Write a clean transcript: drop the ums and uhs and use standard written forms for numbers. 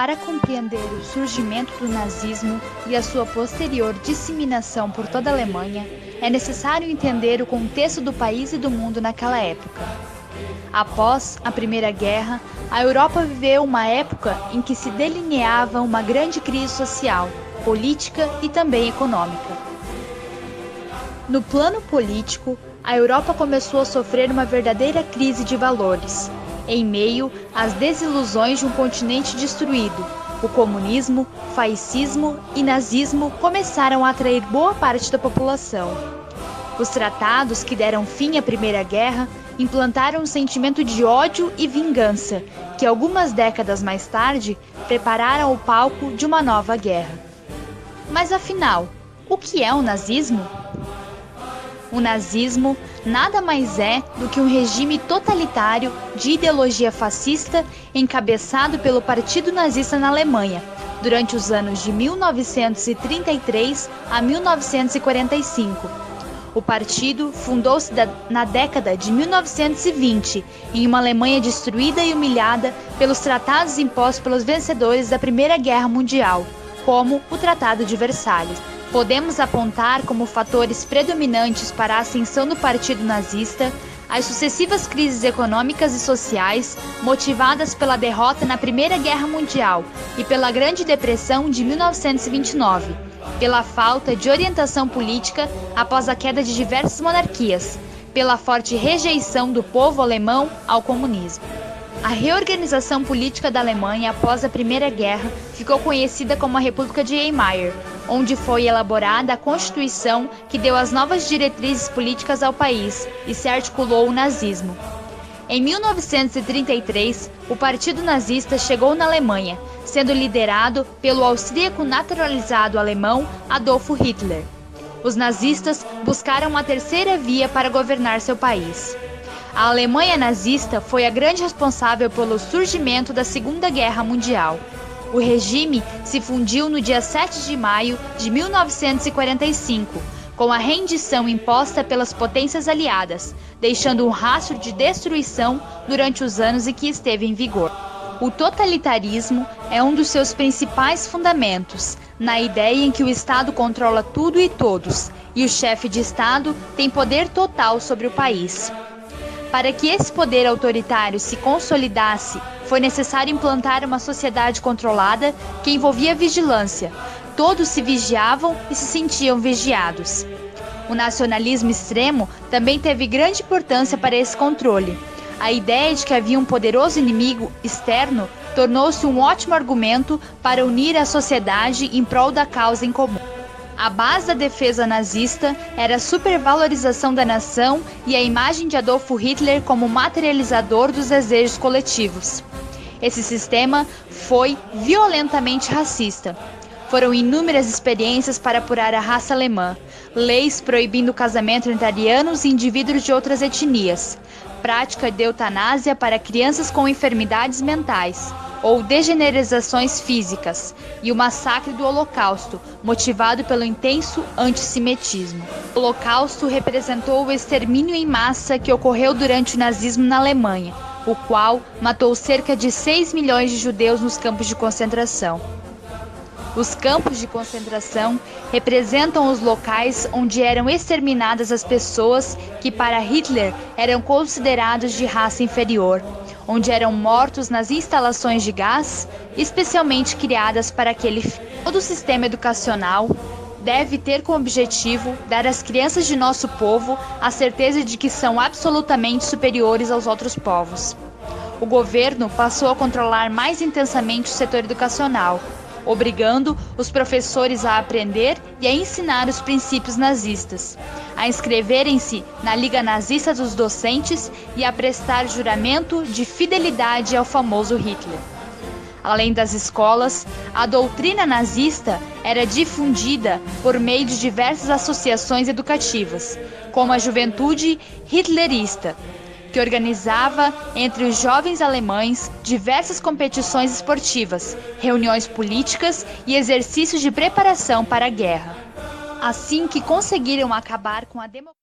Para compreender o surgimento do nazismo e a sua posterior disseminação por toda a Alemanha, é necessário entender o contexto do país e do mundo naquela época. Após a Primeira Guerra, a Europa viveu uma época em que se delineava uma grande crise social, política e também econômica. No plano político, a Europa começou a sofrer uma verdadeira crise de valores, em meio às desilusões de um continente destruído. O comunismo, fascismo e nazismo começaram a atrair boa parte da população. Os tratados que deram fim à Primeira Guerra implantaram um sentimento de ódio e vingança, que algumas décadas mais tarde prepararam o palco de uma nova guerra. Mas afinal, o que é o nazismo? O nazismo nada mais é do que um regime totalitário de ideologia fascista encabeçado pelo Partido Nazista na Alemanha, durante os anos de 1933 a 1945. O partido fundou-se na década de 1920, em uma Alemanha destruída e humilhada pelos tratados impostos pelos vencedores da Primeira Guerra Mundial, como o Tratado de Versalhes. Podemos apontar como fatores predominantes para a ascensão do Partido Nazista as sucessivas crises econômicas e sociais motivadas pela derrota na Primeira Guerra Mundial e pela Grande Depressão de 1929, pela falta de orientação política após a queda de diversas monarquias, pela forte rejeição do povo alemão ao comunismo. A reorganização política da Alemanha após a Primeira Guerra ficou conhecida como a República de Weimar, onde foi elaborada a Constituição que deu as novas diretrizes políticas ao país e se articulou o nazismo. Em 1933, o Partido Nazista chegou na Alemanha, sendo liderado pelo austríaco naturalizado alemão Adolf Hitler. Os nazistas buscaram uma terceira via para governar seu país. A Alemanha nazista foi a grande responsável pelo surgimento da Segunda Guerra Mundial. O regime se fundiu no dia 7 de maio de 1945, com a rendição imposta pelas potências aliadas, deixando um rastro de destruição durante os anos em que esteve em vigor. O totalitarismo é um dos seus principais fundamentos, na ideia em que o Estado controla tudo e todos, e o chefe de Estado tem poder total sobre o país. Para que esse poder autoritário se consolidasse, foi necessário implantar uma sociedade controlada que envolvia vigilância. Todos se vigiavam e se sentiam vigiados. O nacionalismo extremo também teve grande importância para esse controle. A ideia de que havia um poderoso inimigo externo tornou-se um ótimo argumento para unir a sociedade em prol da causa em comum. A base da defesa nazista era a supervalorização da nação e a imagem de Adolf Hitler como materializador dos desejos coletivos. Esse sistema foi violentamente racista. Foram inúmeras experiências para apurar a raça alemã, leis proibindo o casamento entre arianos e indivíduos de outras etnias, prática de eutanásia para crianças com enfermidades mentais ou degenerações físicas, e o massacre do Holocausto, motivado pelo intenso antissemitismo. O Holocausto representou o extermínio em massa que ocorreu durante o nazismo na Alemanha, o qual matou cerca de 6 milhões de judeus nos campos de concentração. Os campos de concentração representam os locais onde eram exterminadas as pessoas que para Hitler eram considerados de raça inferior, onde eram mortos nas instalações de gás, especialmente criadas para aquele fim. Todo o sistema educacional deve ter como objetivo dar às crianças de nosso povo a certeza de que são absolutamente superiores aos outros povos. O governo passou a controlar mais intensamente o setor educacional, obrigando os professores a aprender e a ensinar os princípios nazistas, a inscreverem-se na Liga Nazista dos Docentes e a prestar juramento de fidelidade ao famoso Hitler. Além das escolas, a doutrina nazista era difundida por meio de diversas associações educativas, como a Juventude Hitlerista, que organizava entre os jovens alemães diversas competições esportivas, reuniões políticas e exercícios de preparação para a guerra. Assim que conseguiram acabar com a democracia,